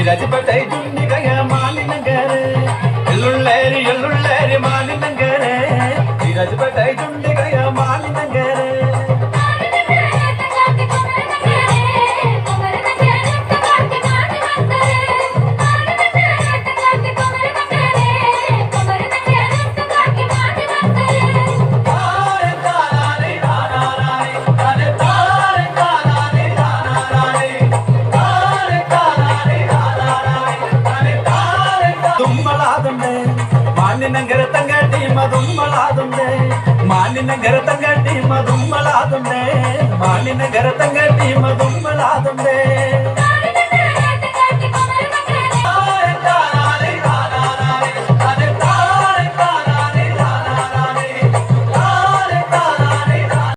രാജപേട്ട ചുണ്ടികയ മാലിനങ്കരെ എള്ളുള്ളേരി മാലിനങ്കരെ രാജപേട്ട ചുണ്ടികയ മാലിനങ്കരെ മാലിനങ്കര തങ്കട്ടി മധുമ്മളാതുണ്ടേ മാലിനങ്കര തങ്കട്ടി മധുമ്മളാതുണ്ടേ മാലിനങ്കര തങ്കട്ടി മധുമ്മളാതുണ്ടേ